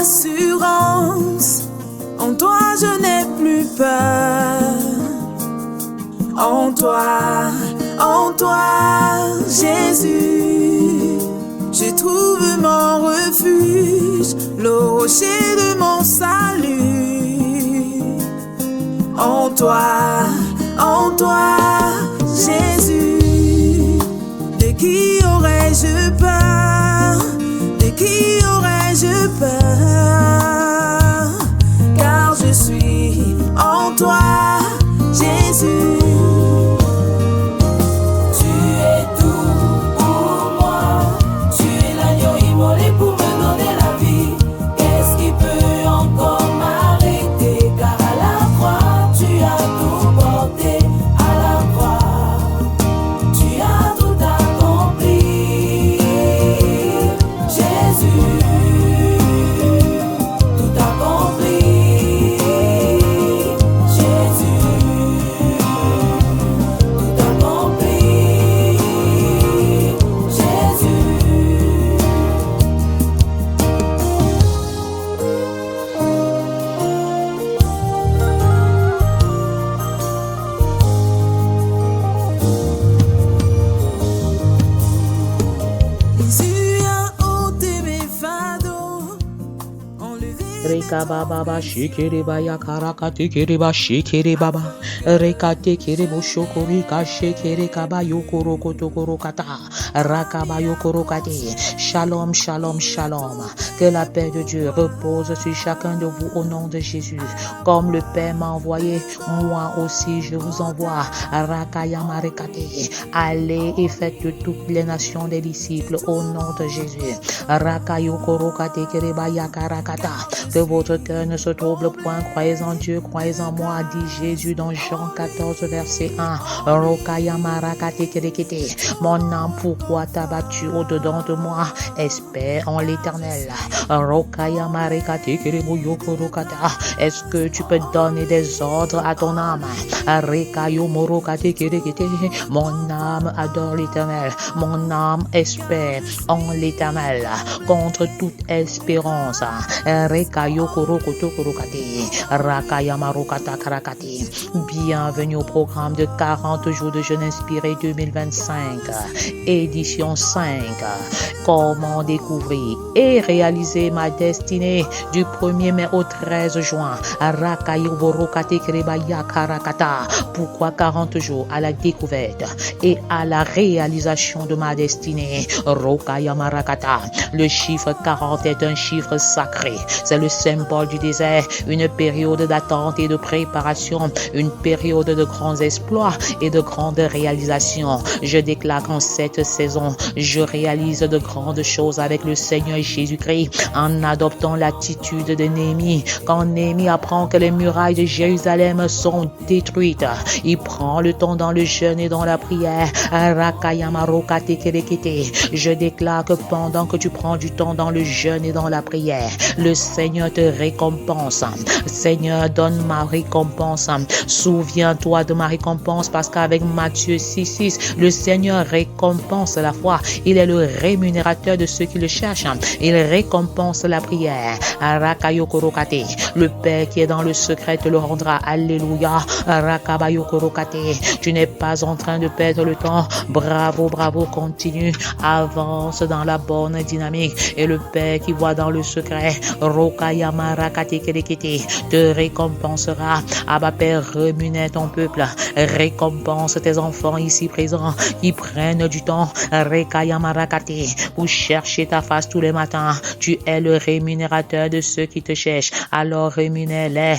assurance. En toi je n'ai plus peur. En toi, Jésus, je trouve mon refuge, le rocher de mon salut. En toi, Jésus, de qui aurais-je peur? De qui aurais-je peur? Car je suis en toi, Jésus. Reka baba shikiri baya karaka tikiri ba shikiri baba reka tikiri bo shokori ka shikiri kaba yokoro kotokoro kata raka ba yokoro kate. Shalom, shalom, shalom. Que la paix de Dieu repose sur chacun de vous au nom de Jésus. Comme le Père m'a envoyé, moi aussi je vous envoie. Raka yamarekate. Allez et faites de toutes les nations des disciples au nom de Jésus. Raka yokoro kate kiri baya karakata. Que votre cœur ne se trouble point, croyez en Dieu, croyez en moi, dit Jésus dans Jean 14, verset 1. Mon âme, pourquoi t'as battu au-dedans de moi? Espère en l'Éternel. Est-ce que tu peux donner des ordres à ton âme? Mon âme adore l'Éternel, mon âme espère en l'Éternel contre toute espérance. Bienvenue au programme de 40 jours de jeûne inspiré 2025, édition 5. Comment découvrir et réaliser ma destinée du 1er mai au 13 juin. Pourquoi 40 jours à la découverte et à la réalisation de ma destinée? Le chiffre 40 est un chiffre sacré. C'est le symbole du désert, une période d'attente et de préparation, une période de grands exploits et de grandes réalisations. Je déclare qu'en cette saison, je réalise de grandes choses avec le Seigneur Jésus-Christ en adoptant l'attitude de Néhémie. Quand Néhémie apprend que les murailles de Jérusalem sont détruites, il prend le temps dans le jeûne et dans la prière. Je déclare que pendant que tu prends du temps dans le jeûne et dans la prière, le Seigneur te récompense. Seigneur, donne ma récompense. Souviens-toi de ma récompense parce qu'avec Matthieu 6,6, le Seigneur récompense la foi. Il est le rémunérateur de ceux qui le cherchent. Il récompense la prière. Le Père qui est dans le secret te le rendra. Alléluia. Tu n'es pas en train de perdre le temps. Bravo, bravo, continue. Avance dans la bonne dynamique. Et le Père qui voit dans le secret, te récompensera. Abba Père, rémunère ton peuple. Récompense tes enfants ici présents qui prennent du temps pour chercher ta face tous les matins. Tu es le rémunérateur de ceux qui te cherchent. Alors rémunère-les.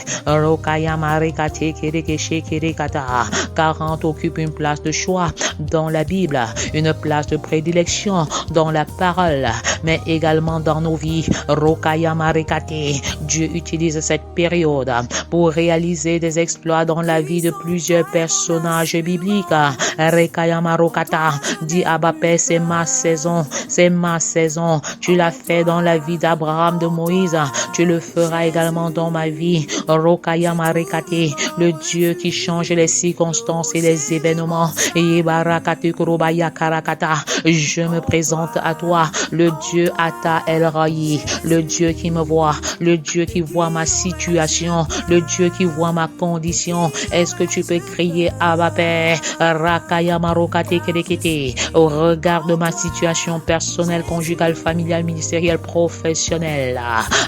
40 occupe une place de choix dans la Bible, une place de prédilection dans la parole, mais également dans nos vies. Dieu utilise cette période pour réaliser des exploits dans la vie de plusieurs personnages bibliques. Dit Abba Père, c'est ma saison, c'est c'est ma saison. Tu l'as fait dans la vie d'Abraham, de Moïse. Tu le feras également dans ma vie. Rokaya Marekate, le Dieu qui change les circonstances et les événements. Yebarakate Kurobaya Karakata, je me présente à toi, le Dieu Ata El Raï, le Dieu qui me voit, le Dieu qui voit ma situation, le Dieu qui voit ma condition. Est-ce que tu peux crier Abba Père, Rakaya Marokate Kedekete, au regard de ma situation personnelle, conjugale, familiale, ministérielle, professionnelle.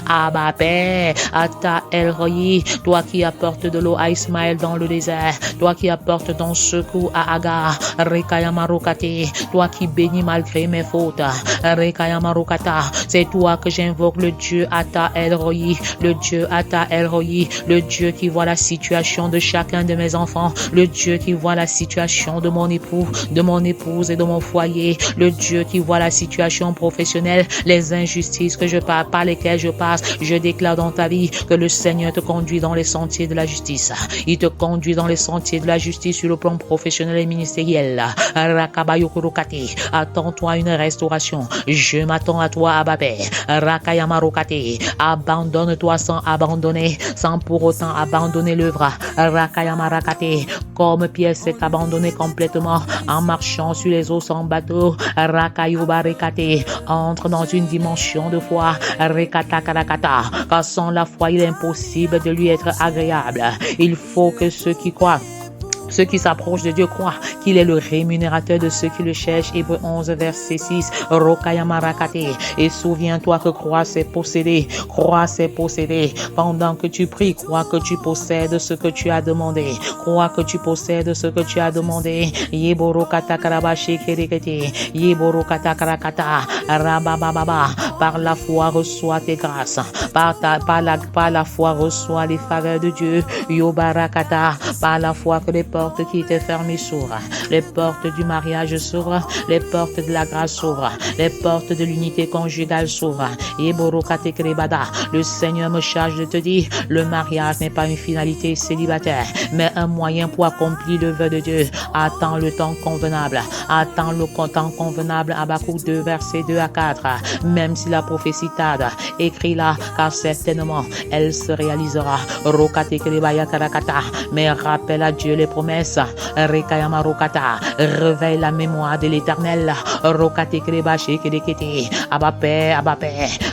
Abba Père, Ata El Raï, toi qui apportes de l'eau à Ismaël dans le désert, toi qui apportes ton secours à Agar, Rekaya Marokate, toi qui bénis malgré mes fautes, Rekaya Marokata, c'est toi que j'invoque, le Dieu Ata El Roi, le Dieu Ata El Roi, le Dieu qui voit la situation de chacun de mes enfants, le Dieu qui voit la situation de mon époux, de mon épouse et de mon foyer, le Dieu qui voit la situation professionnelle, les injustices que je passe, par lesquelles je passe. Je déclare dans ta vie que le Seigneur te conduit dans les sentiers de la justice. Il te conduit dans les sentiers de la justice sur le plan professionnel et ministériel. Rakabayokurokate, attends-toi une restauration. Je m'attends à toi, Abba Père. Rakayamarokate, abandonne-toi sans abandonner, sans pour autant abandonner l'œuvre. Rakayamarakate, comme Pierre s'est abandonné complètement en marchant sur les eaux sans bateau. Rakayubarekate, entre dans une dimension de foi. Rekatakarakata, car sans la foi il est impossible de lui être agréable. Il faut que ceux qui croient, ceux qui s'approchent de Dieu croient qu'il est le rémunérateur de ceux qui le cherchent. Hébreux 11, verset 6. Rokayamarakate. Et souviens-toi que croire, c'est posséder. Croire, c'est posséder. Pendant que tu pries, crois que tu possèdes ce que tu as demandé. Crois que tu possèdes ce que tu as demandé. Yeborokata karabashi kerekete. Yeborokata karakata. Rabababa. Par la foi, reçois tes grâces. Par la foi, reçois les faveurs de Dieu. Yobarakata. Par la foi que les portes qui étaient fermées s'ouvrent, les portes du mariage s'ouvrent, les portes de la grâce s'ouvrent, les portes de l'unité conjugale s'ouvrent. Le Seigneur me charge de te dire, le mariage n'est pas une finalité célibataire, mais un moyen pour accomplir le vœu de Dieu. Attends le temps convenable, attends le temps convenable. Habakkuk 2, versets 2 à 4. Même si la prophétie tarde, écris-la, car certainement elle se réalisera. Mais rappelle à Dieu les promesses. Rekayamarokata, réveille la mémoire de l'Éternel. Rokate krebache kedekete. Abba Père,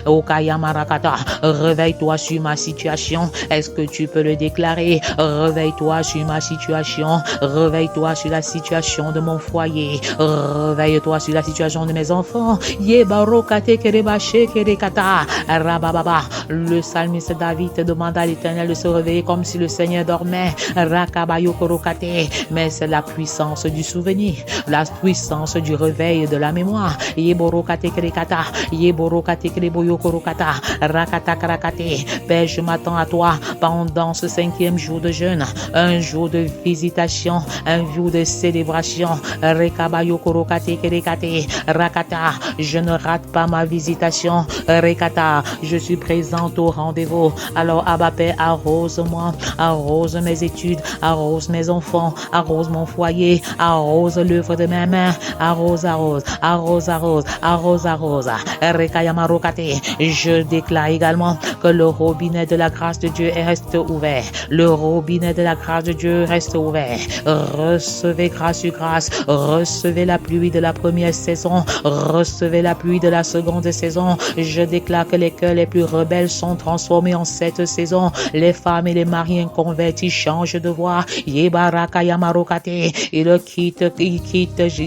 Okayamarakata, réveille-toi sur ma situation. Est-ce que tu peux le déclarer? Réveille-toi sur ma situation. Réveille-toi sur la situation de mon foyer. Réveille-toi sur la situation de mes enfants. Yebarokate krebache kedekata. Rabababa. Le psalmiste David demande à l'Éternel de se réveiller comme si le Seigneur dormait. Rakabayokorokate. Mais c'est la puissance du souvenir, la puissance du réveil de la mémoire. Yeborokate kerekata, yeborokate kereboyokorokata, rakata karakate. Père, je m'attends à toi pendant ce 5e jour de jeûne, un jour de visitation, un jour de célébration. Rekabayokorokate kerekate, rakata. Je ne rate pas ma visitation. Rekata, je suis présente au rendez-vous. Alors Abba Père, arrose-moi, arrose mes études, arrose mes enfants, arrose mon foyer, arrose l'œuvre de mes mains, arrose, arrose, arrose, arrose, arrose, arrose. Rekayamarokate. Je déclare également que le robinet de la grâce de Dieu reste ouvert. Le robinet de la grâce de Dieu reste ouvert. Recevez grâce sur grâce, recevez la pluie de la première saison, recevez la pluie de la seconde saison. Je déclare que les cœurs les plus rebelles sont transformés en cette saison. Les femmes et les maris inconvertis changent de voie. Yebarakayamarokate. Il quitte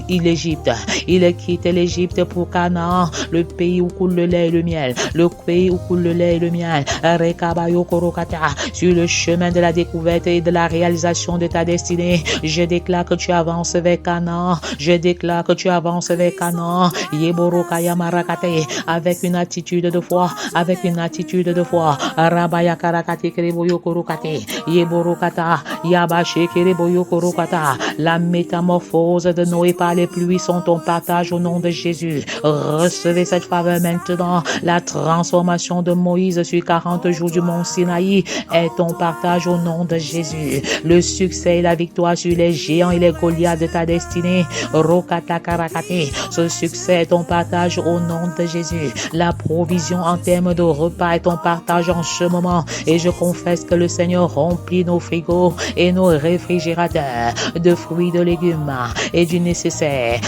l'Égypte. Il quitte l'Égypte pour Canaan, le pays où coule le lait et le miel. Le pays où coule le lait et le miel. Rekabayokorokata. Sur le chemin de la découverte et de la réalisation de ta destinée, je déclare que tu avances vers Canaan. Je déclare que tu avances vers Canaan. Yeborokayamarakate. Avec une attitude de foi. Avec une attitude de foi. Rabayakarakate kereboyokorokate. Yeborokata. Yabashe kereboyokorokata. La métamorphose de Noé par les pluies sont ton partage au nom de Jésus. Recevez cette faveur maintenant. La transformation de Moïse sur 40 jours du mont Sinaï est ton partage au nom de Jésus. Le succès et la victoire sur les géants et les Goliaths de ta destinée. Rokata karakate. Ce succès est ton partage partage au nom de Jésus. La provision en termes de repas est ton partage en ce moment. Et je confesse que le Seigneur remplit nos frigos et nos réfrigérateurs de fruits, de légumes et du nécessaire.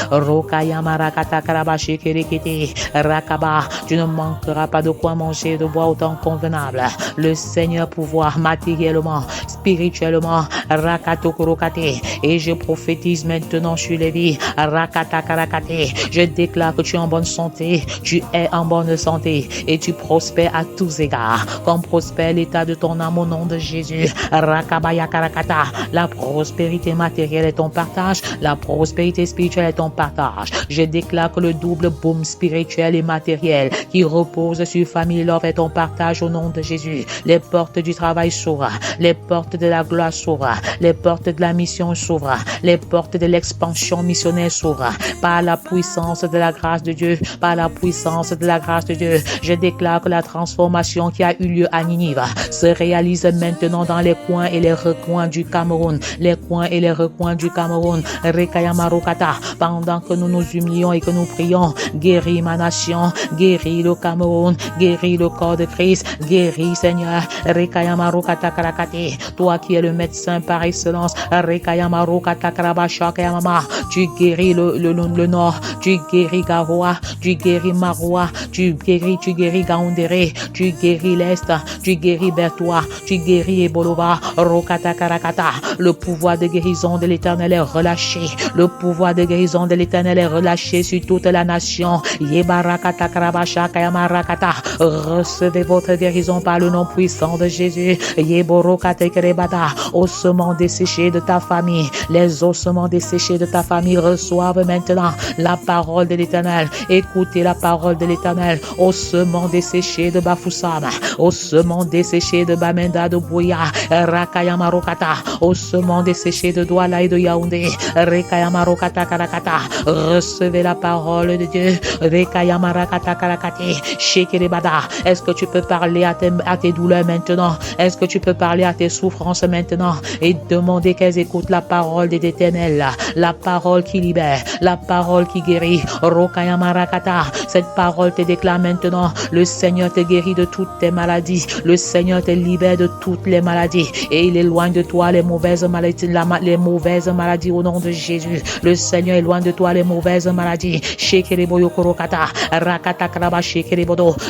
Rakaba, tu ne manqueras pas de quoi manger et de boire autant convenable. Le Seigneur pouvoir matériellement, spirituellement, rakatokorokate. Et je prophétise maintenant sur les vies. Rakatakarakate. Je déclare que tu es en bonne santé, tu es en bonne santé et tu prospères à tous égards, comme prospère l'état de ton âme au nom de Jésus. Rakabaya karakata. La prospérité matérielle est ton partage, la prospérité spirituelle est ton partage. Je déclare que le double boom spirituel et matériel qui repose sur Family Love est ton partage au nom de Jésus. Les portes du travail s'ouvrent, les portes de la gloire s'ouvrent, les portes de la mission s'ouvrent, les portes de l'expansion missionnaire s'ouvrent. Par la puissance de la grâce de Dieu, par la puissance de la grâce de Dieu, je déclare que la transformation qui a eu lieu à Ninive se réalise maintenant dans les coins et les recoins du Cameroun, les coins et les recoins du Cameroun. Rekayamarokata, pendant que nous nous humilions et que nous prions, guéris ma nation, guéris le Cameroun, guéris le corps de Christ, guéris Seigneur. Rekayamarokata karakate, toi qui es le médecin par excellence, Rekayamarokata karabashakayamama, tu guéris le nord, tu guéris Garoua, tu guéris Maroua, tu guéris Gaoundéré, tu guéris l'Est, tu guéris Bertois, tu guéris Ebolova, Rokata Karakata. Le pouvoir de guérison de l'Éternel est relâché. Le pouvoir de guérison de l'Éternel est relâché sur toute la nation. Yebarakata Karabasha Kayamarakata. Recevez votre guérison par le nom puissant de Jésus. Yeborokate Kerebata. Ossements desséchés de ta famille, les ossements desséchés de ta famille reçoivent maintenant la parole de l'Éternel. Écoutez la parole de l'Éternel. Ossements desséchés de Bafoussam, ossements desséchés de Bamenda de Bouya, Rakayamarokata, ossements desséchés de Douala et de Yaoundé, Rekayamarokata Karakata. Recevez la parole de Dieu. Rekayamarokata Karakate, Shekerebada. Est-ce que tu peux parler à tes douleurs maintenant? Est-ce que tu peux parler à tes souffrances maintenant et demander qu'elles écoutent la parole de l'Éternel, la parole qui libère, la parole qui guérit. Rokayamarakata. Cette parole te déclare maintenant: le Seigneur te guérit de toutes tes maladies, le Seigneur te libère de toutes les maladies et il éloigne de toi les mauvaises maladies, les mauvaises maladies au nom de Jésus. Le Seigneur éloigne de toi les mauvaises maladies.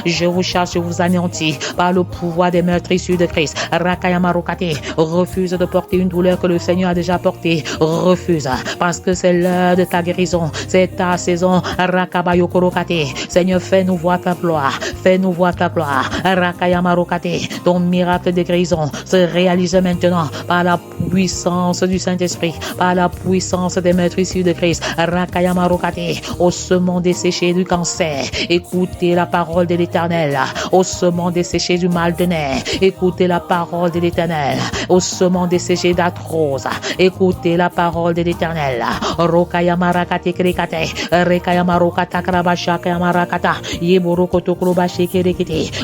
Je vous chasse, je vous anéantis par le pouvoir des meurtrissures de Christ. Refuse de porter une douleur que le Seigneur a déjà portée. Refuse, parce que c'est l'heure de ta guérison, c'est ta saison. Seigneur, fais-nous voir ta gloire, fais-nous voir ta gloire. Ton miracle de guérison se réalise maintenant par la puissance du Saint-Esprit, par la puissance des meurtrissures de Christ. Ossements desséchés du cancer, écoutez la parole de l'Éternel. Ossements desséchés du mal de nerfs, écoutez la parole de l'Éternel. Ossements desséchés d'arthrose, écoutez la parole de l'Éternel.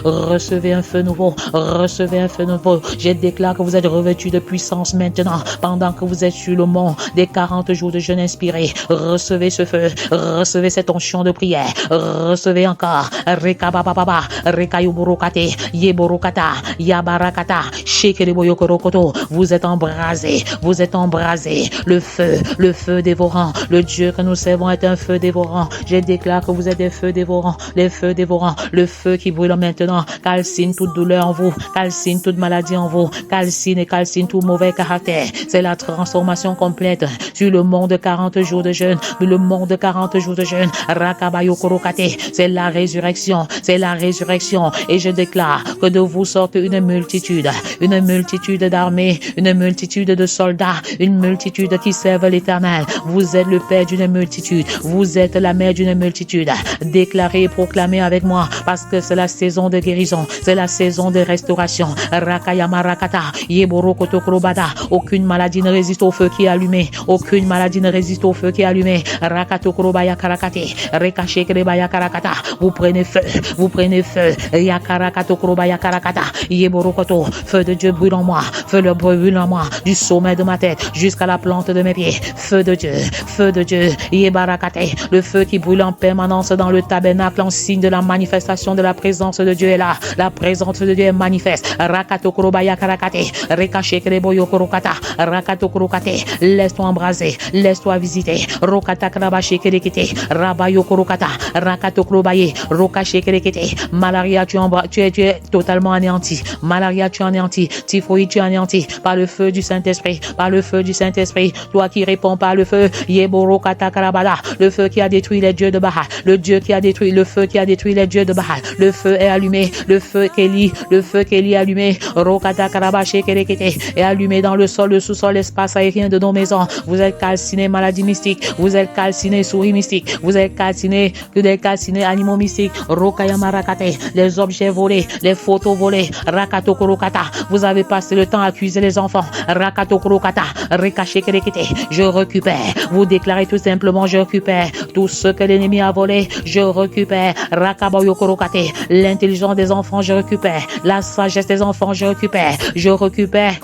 Recevez un feu nouveau, recevez un feu nouveau. Je déclare que vous êtes revêtus de puissance maintenant, pendant que vous êtes sur le mont des 40 jours de jeûne inspiré. Recevez ce feu, recevez cette onction de prière, recevez encore. Rekabababa, Rekayuburokate, Yeborokata, Yabarakata, Shekereboyokorokoto. Vous êtes embrasés, vous êtes embrasés. Le feu dévorant. Le Dieu que nous servons est un feu dévorant. Je déclare que vous êtes des feux dévorants, les feux dévorants. Le feu qui brûle maintenant calcine toute douleur en vous, calcine toute maladie en vous, calcine et calcine tout mauvais caractère. C'est la transformation complète sur le monde de 40 jours de jeûne, le monde de 40 jours de jeûne. Rakabayokorokate, c'est la résurrection, c'est la résurrection. Et je déclare que de vous sortent une multitude d'armées, une multitude de soldats, une multitude qui servent l'Éternel. Vous êtes le père d'une multitude, vous êtes la mère d'une multitude. Déclarez et proclamez avec moi, parce que c'est la saison de de guérison, c'est la saison de restauration. Rakayama rakata, yeborokoto krobada. Aucune maladie ne résiste au feu qui est allumé. Aucune maladie ne résiste au feu qui est allumé. Rakato krobaya karakate, rekache krebaya karakata. Vous prenez feu, vous prenez feu. Yakarakato krobaya karakata, yeborokoto. Feu de Dieu brûle en moi, feu de brûle en moi, du sommet de ma tête jusqu'à la plante de mes pieds. Feu de Dieu, yebarakate. Le feu qui brûle en permanence dans le tabernacle en signe de la manifestation de la présence de Dieu est là. La présence de Dieu est manifeste. Rakato krobaya karakate, rekache kreboyo korokata, rakato korokate. Laisse-toi embraser, laisse-toi visiter. Rokata krabache kerekete, rabayo korokata, rakato krobaye, rokache kerekete. Malaria, tu es totalement anéanti. Malaria, tu es anéanti. Typhoïde, tu es anéanti par le feu du Saint-Esprit, par le feu du Saint-Esprit. Toi qui réponds par le feu, yeborokata karabada, le feu qui a détruit les dieux de Baal, le feu qui a détruit les dieux de Baal. Le feu est allumé, le feu Kéli est allumé. Rokata karabache kerekete est allumé dans le sol, le sous-sol, l'espace aérien de nos maisons. Vous êtes calcinés maladies mystiques, vous êtes calcinés souris mystiques, vous êtes calcinés animaux mystiques. Rokayama rakate, les objets volés, les photos volées. Rakato korokata, vous avez passé le temps à accuser les enfants. Rakato korokata, rekache kerekete, je récupère. Vous déclarez tout simplement, je récupère tout ce que l'ennemi a volé, je récupère. Rakabayo korokate, l'intelligence des enfants, je récupère. La sagesse des enfants, je récupère. Je récupère.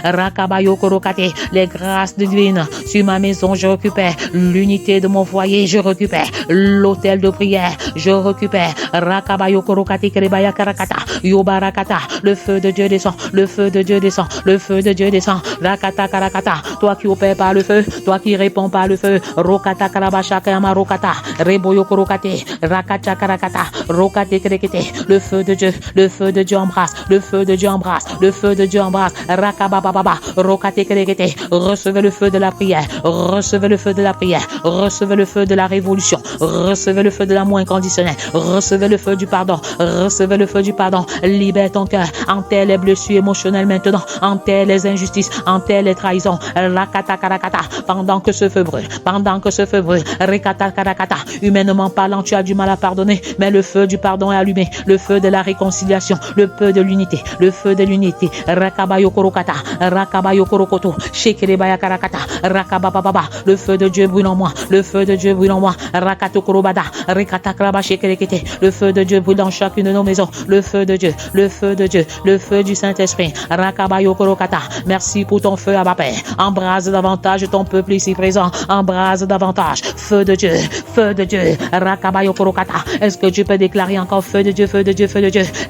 Rakabayo korokate, les grâces divines sur ma maison, je récupère. L'unité de mon foyer, je récupère. L'hôtel de prière, je récupère. Rakabayo korokate kerebaya karakata, yobarakata, le feu de Dieu descend, le feu de Dieu descend, le feu de Dieu descend. Rakata karakata, toi qui opères par le feu, toi qui réponds par le feu. Rokata karabasha kayama rokata, reboyo korokate, rakata karakata, rokate kerekete, le feu de Dieu embrasse, le feu de Dieu embrasse, le feu de Dieu embrasse. Rakabababa, rokate kerekete, recevez le feu de la prière, recevez le feu de la prière, recevez le feu de la révolution, recevez le feu de l'amour inconditionnel, recevez le feu du pardon, recevez le feu du pardon. Libère ton cœur, enterre les blessures émotionnelles maintenant, enterre les injustices, enterre les trahisons. Rakata karakata, pendant que ce feu brûle, rekata karakata, humainement parlant, tu as du mal à pardonner, mais le feu du pardon est allumé, le feu de la réconciliation, le feu de l'unité, Rakabayo korokata, rakabayo korokoto, shekerebaya karakata, rakabababa, le feu de Dieu brûle en moi, le feu de Dieu brûle en moi. Rakato korobada, rekata kraba shekerekete, le feu de Dieu brûle dans chacune de nos maisons, le feu de Dieu, le feu du Saint-Esprit. Rakabayo korokata, merci pour ton feu, Abba Père. Embrase davantage ton peuple ici présent, embrase davantage. Feu de Dieu, Rakabayo korokata. Est-ce que tu peux déclarer encore feu de Dieu,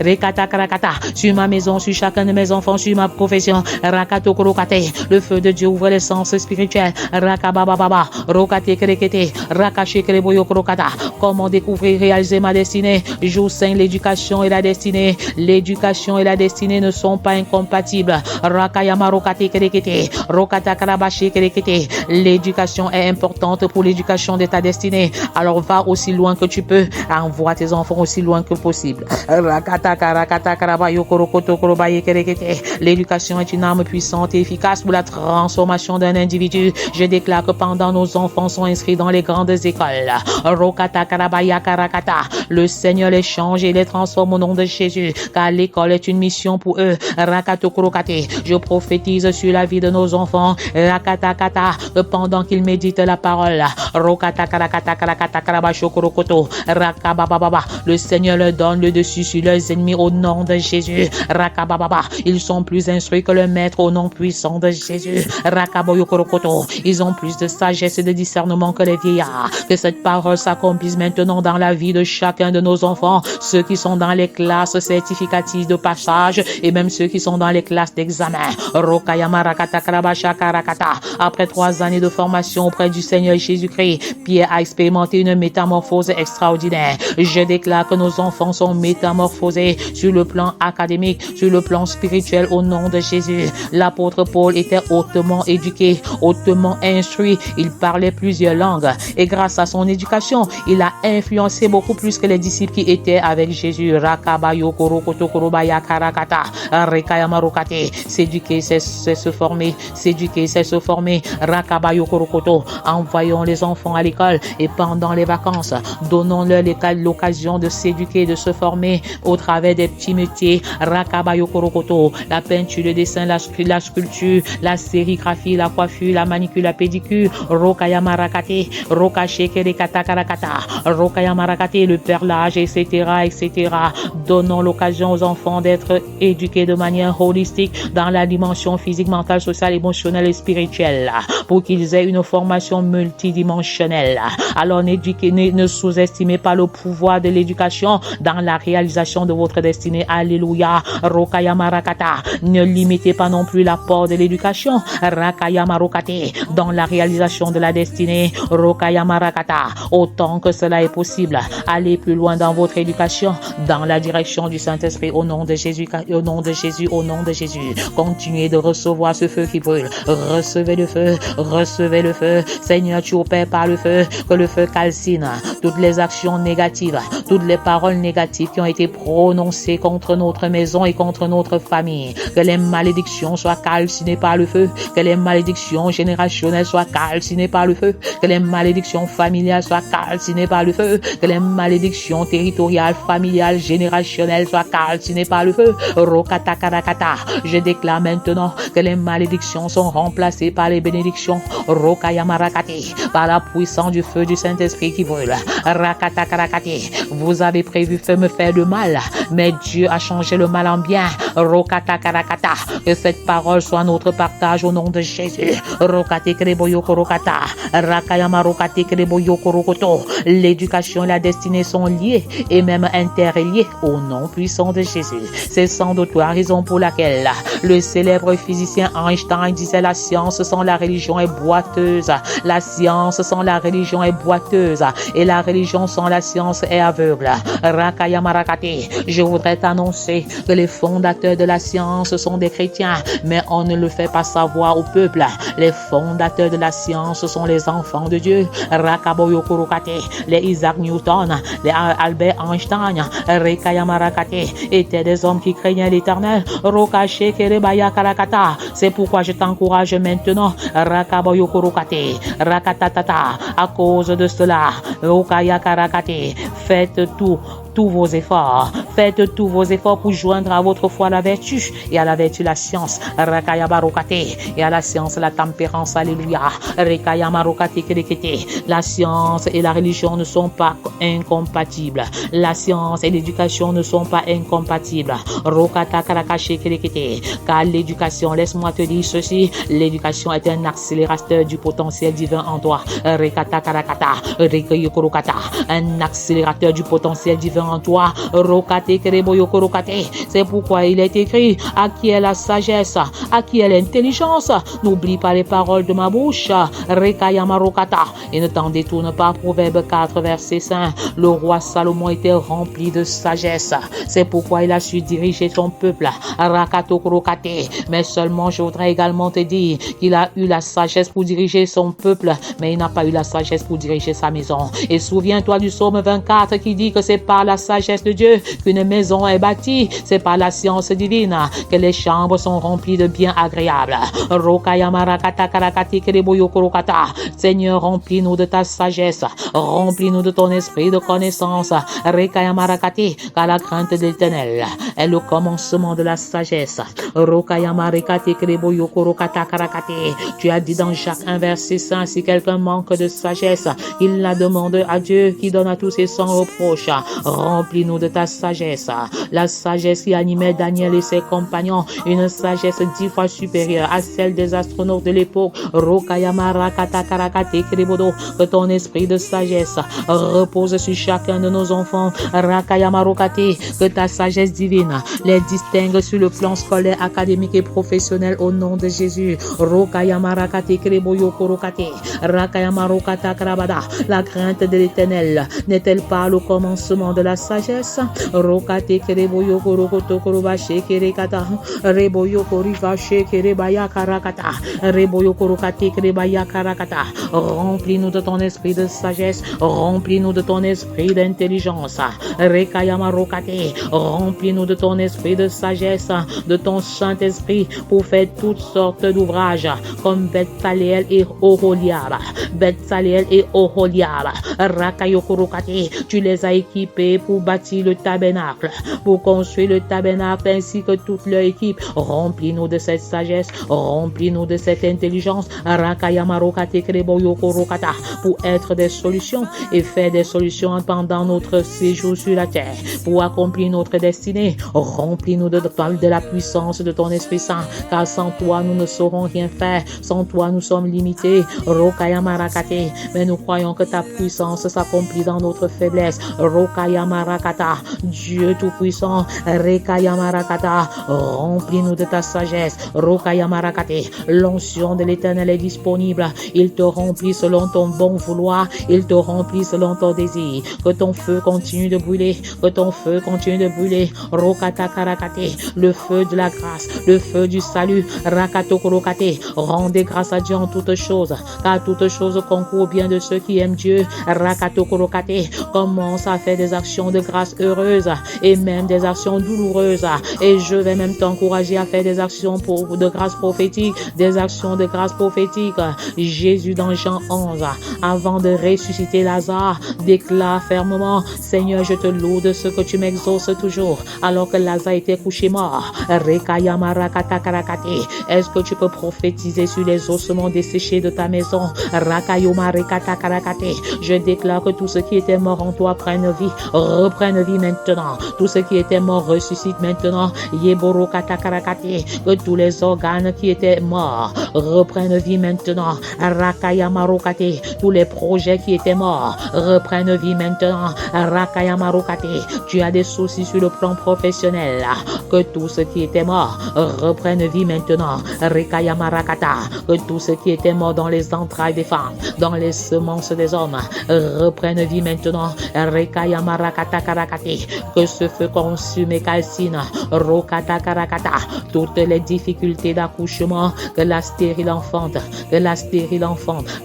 Rekata karakata, sur ma maison, sur chacun de mes enfants, sur ma profession. Rakato korokate, le feu de Dieu ouvre les sens spirituels. Rakabababa, rokate kerekete, rakache kereboyo korokata. Comment découvrir, réaliser ma destinée? Jour 5, l'éducation et la destinée. L'éducation et la destinée ne sont pas incompatibles. Rakayama rokate kerekete, rokata karabashi kerekete. L'éducation est importante pour l'éducation de ta destinée. Alors va aussi loin que tu peux. Envoie tes enfants aussi loin que possible. L'éducation est une arme puissante et efficace pour la transformation d'un individu. Je déclare que pendant nos enfants sont inscrits dans les grandes écoles, le Seigneur les change et les transforme au nom de Jésus, car l'école est une mission pour eux. Je prophétise sur la vie de nos enfants, pendant qu'ils méditent la parole. Le Seigneur leur donne le dessus sur leurs ennemis au nom de Jésus. Ils sont plus instruits que le maître au nom puissant de Jésus. Ils ont plus de sagesse et de discernement que les vieillards. Que cette parole s'accomplisse maintenant dans la vie de chacun de nos enfants, ceux qui sont dans les classes certificatives de passage et même ceux qui sont dans les classes d'examen. Après 3 années de formation auprès du Seigneur Jésus-Christ, Pierre a expérimenté une métamorphose extraordinaire. Je déclare que nos enfants sont métamorphosés sur le plan académique, sur le plan spirituel au nom de Jésus. L'apôtre Paul était hautement éduqué, hautement instruit. Il parlait plusieurs langues et grâce à son éducation, il a influencé beaucoup plus que les disciples qui étaient avec Jésus. S'éduquer, c'est se former. S'éduquer, c'est se former. Envoyons les enfants sont à l'école et pendant les vacances. Donnons-leur l'occasion de s'éduquer, de se former au travers des petits métiers. Rakabayo Korokoto, la peinture, le dessin, la sculpture, la sérigraphie, la coiffure, la manicure, la pédicure. Rokayama Rakate, Rokashekere Katakarakata, Rokayama Rakate, le perlage, etc., etc. Donnons l'occasion aux enfants d'être éduqués de manière holistique dans la dimension physique, mentale, sociale, émotionnelle et spirituelle pour qu'ils aient une formation multidimensionnelle. Alors ne sous-estimez pas le pouvoir de l'éducation dans la réalisation de votre destinée. Alléluia. Rokayama Rakata. Ne limitez pas non plus l'apport de l'éducation. Rakayama Rokate. Dans la réalisation de la destinée. Rokayama Rakata. Autant que cela est possible. Allez plus loin dans votre éducation, dans la direction du Saint-Esprit, au nom de Jésus, au nom de Jésus, au nom de Jésus. Continuez de recevoir ce feu qui brûle. Recevez le feu, recevez le feu. Seigneur, tu opères par le feu, que le feu calcine toutes les actions négatives, toutes les paroles négatives qui ont été prononcées contre notre maison et contre notre famille. Que les malédictions soient calcinées par le feu, que les malédictions générationnelles soient calcinées par le feu, que les malédictions familiales soient calcinées par le feu, que les malédictions territoriales, familiales, générationnelles soient calcinées par le feu. Rokatakarakata. Je déclare maintenant que les malédictions sont remplacées par les bénédictions. Rokayamarakate. Par la puissance du feu du Saint-Esprit qui brûle. Rakatakarakate. Vous avez prévu me faire de mal, mais Dieu a changé le mal en bien. Rokatakarakata. Que cette parole soit notre partage au nom de Jésus. Rokate kreboyoko rokata. Rakayamarakate kreboyoko rokoto. L'éducation et la destinée sont liées et même interreliées au nom puissant de Jésus. C'est sans doute la raison pour laquelle le célèbre physicien Einstein disait: la science sans la religion est boiteuse. La science sans la religion est boiteuse et la religion sans la science est aveugle. Rakayamarakate. Je voudrais t'annoncer que les fondateurs de la science sont des chrétiens, mais on ne le fait pas savoir au peuple. Les fondateurs de la science sont les enfants de Dieu. Rakaboyokurukate. Les Isaac Newton, les Albert Einstein, Rekayamarakate étaient des hommes qui craignaient l'Éternel. Rokache Kerebaya Karakata. C'est pourquoi je t'encourage maintenant. Rakaboyokurukate. Rakatatata. À cause de cela, Rokaya Karakate. Faites tous vos efforts. Faites tous vos efforts pour joindre à votre foi la vertu et à la vertu la science. Rakayabarokate. Et à la science la tempérance. Alléluia. Rekayamarokate Kerekete. La science et la religion ne sont pas incompatibles. La science et l'éducation ne sont pas incompatibles. Rokata Karakache Kerekete. Car l'éducation, laisse-moi te dire ceci, l'éducation est un accélérateur du potentiel divin en toi. Rekata Karakata. Rekeyokorokata. Un accélérateur du potentiel divin en toi. Rokate Kereboyoko Rokate. C'est pourquoi il est écrit: à qui est la sagesse, à qui est l'intelligence. N'oublie pas les paroles de ma bouche. Rekayama Rokata. Et ne t'en détourne pas. Proverbe 4 verset 5. Le roi Salomon était rempli de sagesse. C'est pourquoi il a su diriger son peuple. Rakato Rokate. Mais seulement je voudrais également te dire qu'il a eu la sagesse pour diriger son peuple, mais il n'a pas eu la sagesse pour diriger sa maison. Et souviens-toi du psaume 24 qui dit que c'est par la sagesse de Dieu qu'une maison est bâtie, c'est par la science divine que les chambres sont remplies de biens agréables. Seigneur, remplis-nous de ta sagesse, remplis-nous de ton esprit de connaissance. Car la crainte de l'Éternel est le commencement de la sagesse. Tu as dit dans Jacques 1 verset 5, si quelqu'un manque de sagesse, il la demande à Dieu qui donne à tous et sans reproche. Remplis-nous de ta sagesse. La sagesse qui animait Daniel et ses compagnons, une sagesse 10 fois supérieure à celle des astronautes de l'époque. Que ton esprit de sagesse repose sur chacun de nos enfants. Que ta sagesse divine les distingue sur le plan scolaire, académique et professionnel au nom de Jésus. La crainte de l'Éternel n'est-elle pas le commencement de la sagesse? rokate kereboyo korokoto koroba shekere kata reboyo korika shekere baya karakata reboyo korokate kerebaya karakata. Remplis-nous de ton esprit de sagesse, remplis-nous de ton esprit d'intelligence. Rekayama rokate, remplis-nous de ton esprit de sagesse, de ton Saint-Esprit pour faire toutes sortes d'ouvrages comme Bethsaliel et Oholiab. Bethsaliel et Oholiab. Rakayokorokate, tu les as équipés pour bâtir le tabernacle, pour construire le tabernacle ainsi que toute leur équipe. Remplis-nous de cette sagesse, remplis-nous de cette intelligence. Rakayama rokate kereboyokorokata, pour être des solutions et faire des solutions pendant notre séjour sur la terre, pour accomplir notre destinée. Remplis-nous de la puissance de ton Esprit Saint, car sans toi nous ne saurons rien faire, sans toi nous sommes limités. Rokayama rakate, mais nous croyons que ta puissance s'accomplit dans notre faiblesse. Rokayama rakata, Dieu tout-puissant, Rekayama rakata, remplis-nous de ta sagesse. Rokayama rakate, l'onction de l'Éternel est disponible, il te remplit selon ton bon vouloir, il te remplit selon ton désir. Que ton feu continue de brûler, que ton feu continue de brûler. Rokata karakate, le feu de la grâce, le feu du salut. Rakato korokate, rendez grâce à Dieu en toutes choses, car toutes choses concourent bien de ceux qui aiment Dieu. Rakato korokate, commence à faire des actions de grâce heureuses et même des actions douloureuses. Et je vais même t'encourager à faire des actions de grâce prophétique, des actions de grâce prophétique. Jésus dans Jean 11, avant de ressusciter Lazare, déclare fermement: Seigneur, je te loue de ce que tu m'exauces toujours, alors que Lazare était couché mort. Rekayama rakata karakate, est-ce que tu peux prophétiser sur les ossements desséchés de ta maison? Rakayoma rekata karakate, je déclare que tout ce qui était mort en toi prenne vie, reprenne vie maintenant. Tout ce qui était mort ressuscite maintenant. Yeboro kata karakate, que tous les organes qui étaient morts reprennent vie maintenant. Rakayama rokate, tous les projets qui étaient morts reprennent vie maintenant. Rakayama rokate, tu as des soucis sur le plan professionnel, que tout ce qui était mort reprenne vie maintenant. Rekayama rakata, que tout ce qui était mort dans les entrailles des femmes, dans les semences des hommes, reprenne vie maintenant. Rekayama rakata karakate, que ce feu consume et calcine. Rokata karakata, toutes les difficultés d'accouchement, que la stérile enfante,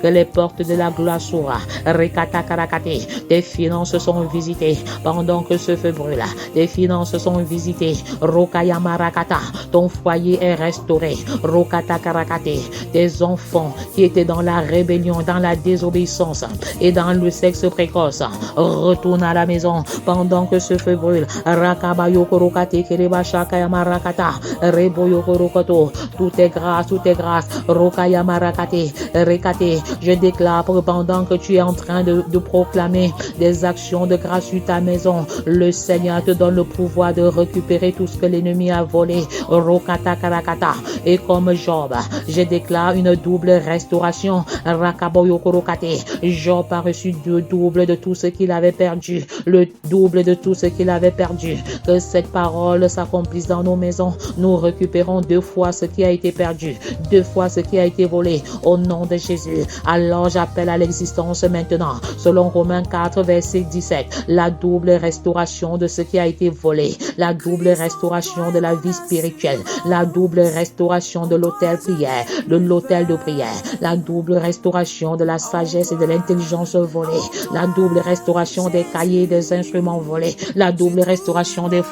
que les portes de la gloire s'ouvrent. Rekata karakate, tes finances sont visitées pendant que ce feu brûle. Tes finances sont visitées. Rokayama rakata, ton foyer est restauré. Rokata karakate, tes enfants qui étaient dans la rébellion, dans la désobéissance et dans le sexe précoce, retourne à la maison pendant que ce feu brûle. Rakabayo korokate kereba shakayama rakata, reboyo korokoto, tout est grâce, tout est grâce. Rokayama rakate, rekate, je déclare que pendant que tu es en train de proclamer des actions de grâce sur ta maison, le Seigneur te donne le pouvoir de récupérer tout ce que l'ennemi a volé. Rokata karakata, et comme Job, je déclare une double restauration. Rakaboyo korokate, Job a reçu le double de tout ce qu'il avait perdu, le double de tout ce qu'il avait perdu. Que cette parole s'accomplisse dans nos maisons. Nous récupérons 2 fois ce qui a été perdu, 2 fois ce qui a été volé, au nom de Jésus. Alors j'appelle à l'existence maintenant, selon Romains 4 verset 17, la double restauration de ce qui a été volé, la double restauration de la vie spirituelle, la double restauration de l'autel prière, de l'autel de prière, la double restauration de la sagesse et de l'intelligence volée, la double restauration des cahiers, des instruments volés, la double restauration des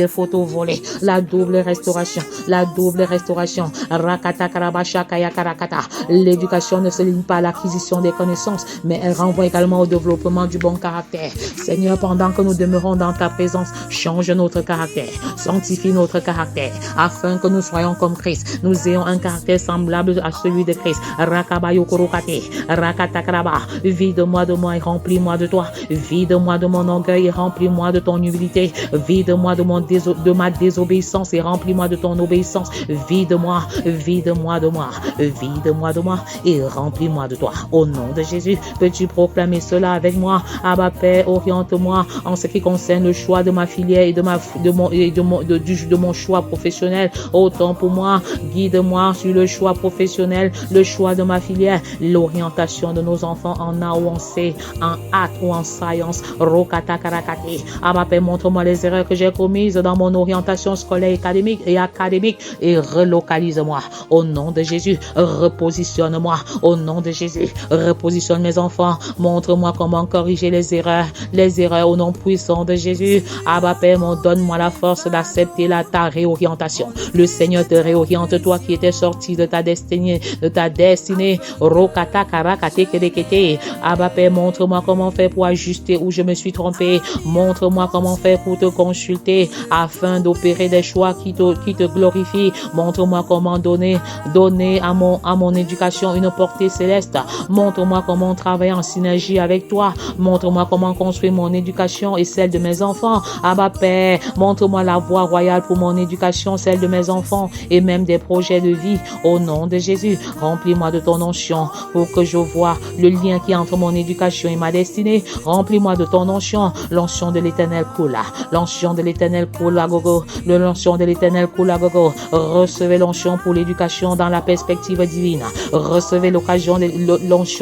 photos volées, la double restauration, la double restauration. Rakata karabasha kaya karakata. L'éducation ne se limite pas à l'acquisition des connaissances, mais elle renvoie également au développement du bon caractère. Seigneur, pendant que nous demeurons dans ta présence, change notre caractère, sanctifie notre caractère, afin que nous soyons comme Christ. Nous ayons un caractère semblable à celui de Christ. Rakabayo korokate, rakata karaba. Vide-moi de moi et remplis-moi de toi. Vide-moi de mon orgueil et remplis-moi de ton humilité. Vide-moi de ma désobéissance et remplis-moi de ton obéissance. Vide-moi, vide-moi de moi, vide-moi de moi et remplis-moi de toi. Au nom de Jésus, peux-tu proclamer cela avec moi? Abba Père, oriente-moi en ce qui concerne le choix de ma filière et de mon choix professionnel. Autant pour moi, guide-moi sur le choix professionnel, le choix de ma filière, l'orientation de nos enfants en A ou en C, en art ou en science. Rokata karakate. Abba Père, Père, montre-moi les erreurs que j'ai commises dans mon orientation scolaire et académique et relocalise-moi. Au nom de Jésus, repositionne-moi. Au nom de Jésus, repositionne mes enfants. Montre-moi comment corriger les erreurs au nom puissant de Jésus. Abba Père, donne-moi la force d'accepter ta réorientation. Le Seigneur te réoriente, toi qui étais sorti de ta destinée, Rokata karakate kedekete. Abba Père, montre-moi comment faire pour ajuster où je me suis trompé. Montre-moi comment faire pour te consulter afin d'opérer des choix qui te glorifient. Montre-moi comment donner à mon éducation une portée céleste. Montre-moi comment travailler en synergie avec toi. Montre-moi comment construire mon éducation et celle de mes enfants. Abba Père, montre-moi la voie royale pour mon éducation, celle de mes enfants et même des projets de vie. Au nom de Jésus, remplis-moi de ton onction pour que je vois le lien qui est entre mon éducation et ma destinée. Remplis-moi de ton onction. L'onction de l'Éternel coule. L'onction de l'Éternel coule à gogo. L'onction de l'Éternel coule à gogo. Recevez l'onction pour l'éducation dans la perspective divine. Recevez l'onction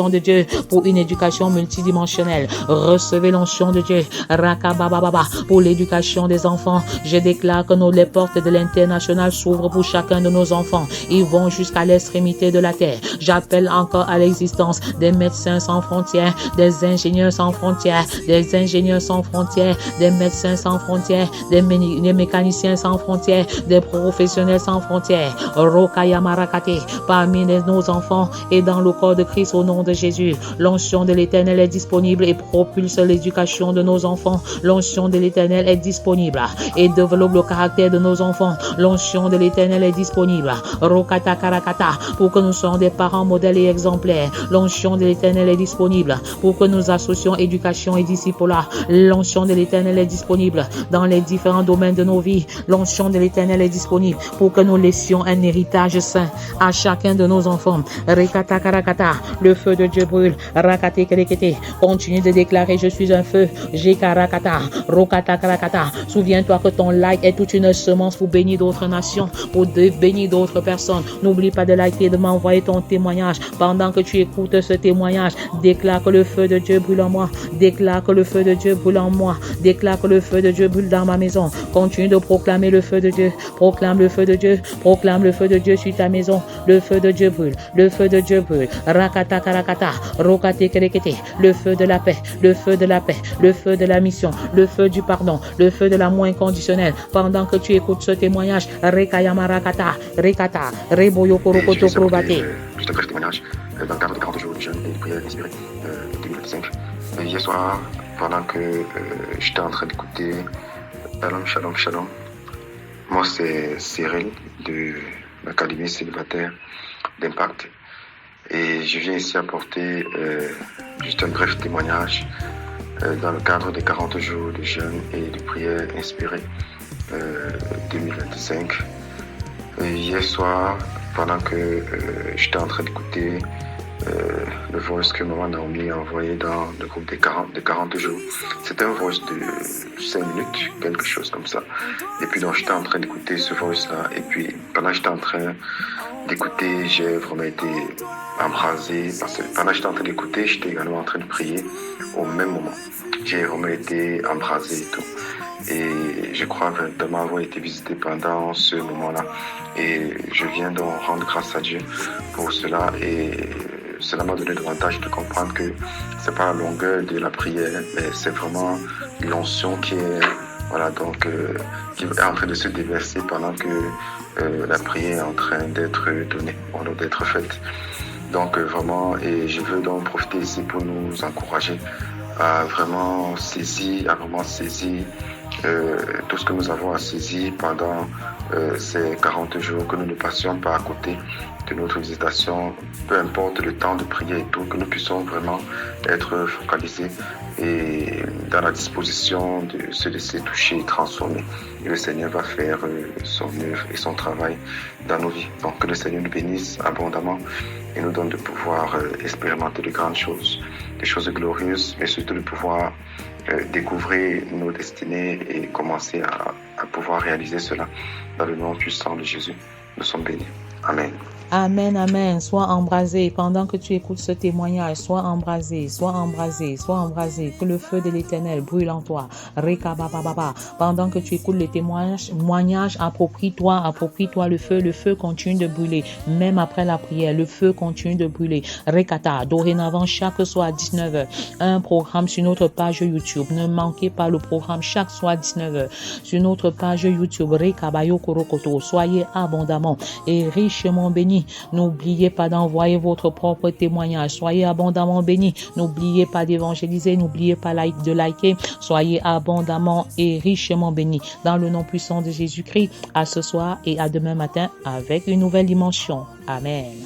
de Dieu pour une éducation multidimensionnelle. Recevez l'onction de Dieu. Rakabababa pour l'éducation des enfants. Je déclare que les portes de l'international s'ouvrent pour chacun de nos enfants. Ils vont jusqu'à l'extrémité de la terre. J'appelle encore à l'existence des médecins sans frontières, des ingénieurs sans frontières, des ingénieurs sans frontières, des médecins sans frontières, des mécaniciens sans frontières, des professionnels sans frontières. Rokaya Marakate, parmi nos enfants et dans le corps de Christ au nom de Jésus. L'onction de l'Éternel est disponible et propulse l'éducation de nos enfants. L'onction de l'Éternel est disponible et développe le caractère de nos enfants. L'onction de l'Éternel est disponible. Rokata Karakata, pour que nous soyons des parents modèles et exemplaires. L'onction de l'Éternel est disponible pour que nous associons éducation et discipulat. L'onction de l'Éternel est disponible dans les différents domaines de nos vies. L'onction de l'Éternel est disponible pour que nous laissions un héritage saint à chacun de nos enfants. Rekata Karakata, le feu de Dieu brûle. Rakate Kerekete, continue de déclarer je suis un feu. Jekarakata, Rokata Karakata. Souviens-toi que ton like est toute une semence pour bénir d'autres nations, pour bénir d'autres personnes. N'oublie pas de liker et de m'envoyer ton témoignage. Pendant que tu écoutes ce témoignage, déclare que le feu de Dieu brûle en moi. Déclare que le feu de Dieu brûle en moi. Déclare que le feu de Dieu brûle dans ma maison. Continue de proclamer le feu de Dieu. Proclame le feu de Dieu. Proclame le feu de Dieu sur ta maison. Le feu de Dieu brûle. Le feu de Dieu brûle. Rakata Karakata. Rokate Kerekete. Le feu de la paix. Le feu de la paix. Le feu de la mission. Le feu du pardon. Le feu de l'amour inconditionnel. Pendant que tu écoutes ce témoignage, Rekayamarakata. Rekata. Reboyo Korokoto Krobate. Juste un bref témoignage dans le cadre de 40 jours de jeûne et de prière inspirée 2025. Hier soir, pendant que j'étais en train d'écouter Shalom. Moi, c'est Cyril de l'Académie célibataire d'Impact. Et je viens ici apporter juste un bref témoignage dans le cadre des 40 jours de jeûne et de prière inspirée 2025. Hier soir, pendant que j'étais en train d'écouter le voice que maman Naomi a envoyé dans le groupe des 40 jours. C'était un voice de 5 minutes, quelque chose comme ça. Et puis donc j'étais en train d'écouter ce voice-là. Et puis pendant que j'étais en train d'écouter, j'ai vraiment été embrasé. Parce que pendant que j'étais en train d'écouter, j'étais également en train de prier au même moment. J'ai vraiment été embrasé et tout. Et je crois vraiment avoir été visité pendant ce moment-là. Et je viens donc rendre grâce à Dieu pour cela. Et cela m'a donné l'avantage de comprendre que c'est pas la longueur de la prière, mais c'est vraiment l'onction qui est, qui est en train de se déverser pendant que la prière est en train d'être donnée, d'être faite. Donc vraiment, et je veux donc profiter ici pour nous encourager à vraiment saisir tout ce que nous avons à saisir pendant ces 40 jours, que nous ne passions pas à côté de notre visitation, peu importe le temps de prière et tout, que nous puissions vraiment être focalisés et dans la disposition de se laisser toucher et transformer. Et le Seigneur va faire son œuvre et son travail dans nos vies. Donc que le Seigneur nous bénisse abondamment et nous donne de pouvoir expérimenter de grandes choses, des choses glorieuses, mais surtout de pouvoir découvrir nos destinées et commencer à pouvoir réaliser cela dans le nom puissant de Jésus. Nous sommes bénis. Amen. Amen, amen. Sois embrasé pendant que tu écoutes ce témoignage. Sois embrasé, sois embrasé, sois embrasé. Que le feu de l'Éternel brûle en toi. Pendant que tu écoutes le témoignage, approprie-toi le feu continue de brûler. Même après la prière, le feu continue de brûler. Rekata, dorénavant, chaque soir à 19h, un programme sur notre page YouTube. Ne manquez pas le programme chaque soir à 19h sur notre page YouTube. Rekabayo Korokoto. Soyez abondamment et richement bénis. N'oubliez pas d'envoyer votre propre témoignage. Soyez abondamment bénis. N'oubliez pas d'évangéliser. N'oubliez pas de liker. Soyez abondamment et richement bénis. Dans le nom puissant de Jésus-Christ, à ce soir et à demain matin avec une nouvelle dimension. Amen.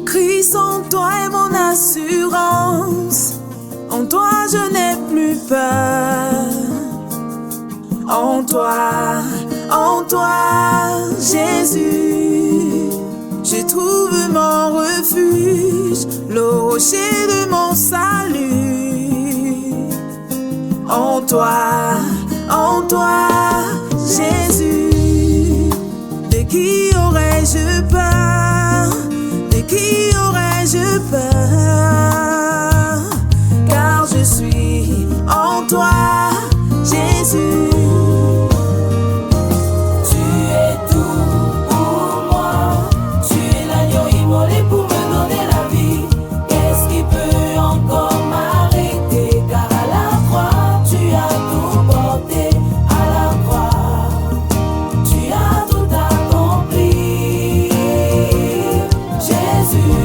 Christ en toi est mon assurance. En toi je n'ai plus peur. En toi, Jésus, je trouve mon refuge, le rocher de mon salut. En toi, Jésus, de qui aurais-je peur? De qui aurais-je peur? Car je suis en toi, Jésus. Jésus.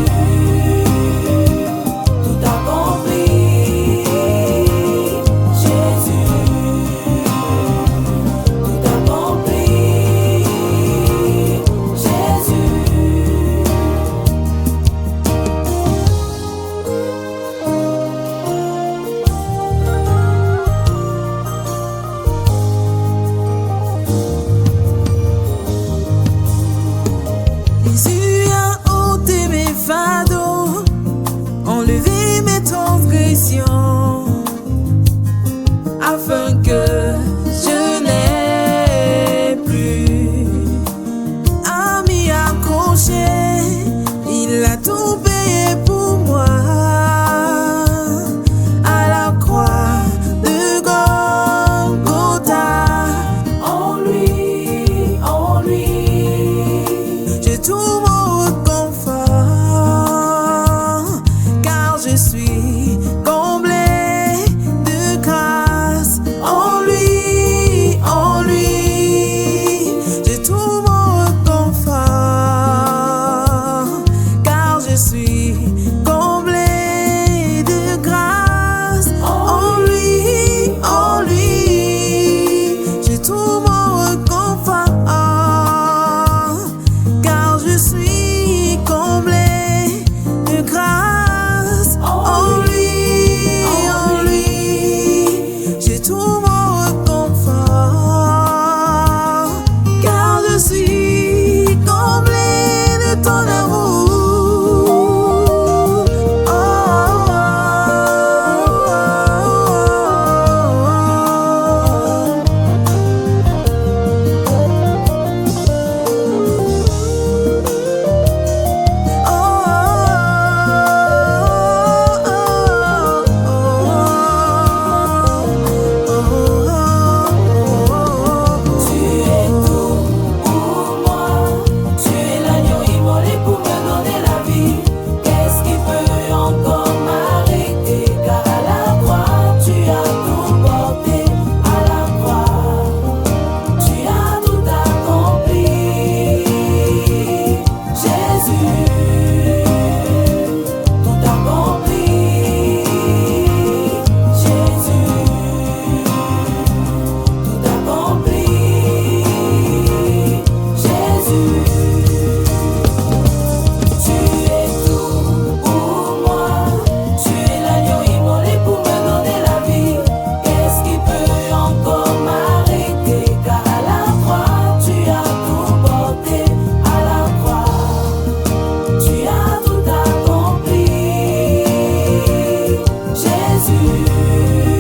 Jésus.